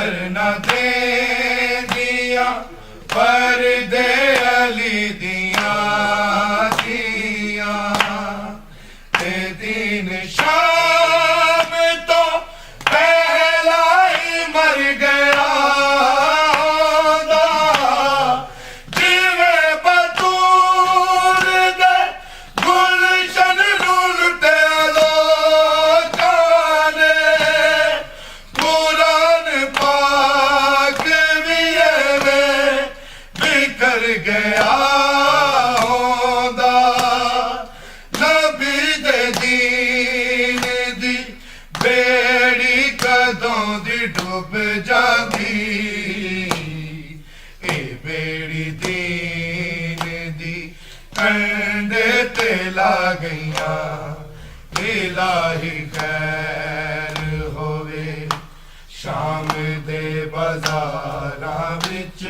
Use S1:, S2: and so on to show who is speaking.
S1: करना दे दिया पर्दे अली दिया दिया ते दिन शाम तो पहला ही मर गया जिवे बतूर दे गुलशन लुटे लोकाने कुरान पाक भी बिखर गया होंदा नबी दे दीन दी बेड़ी कदों दी डुब जांदी ए बेड़ी दीन दी कंडे ते ला गईयां इलाही खैर होवे शाम दे बाजारां विच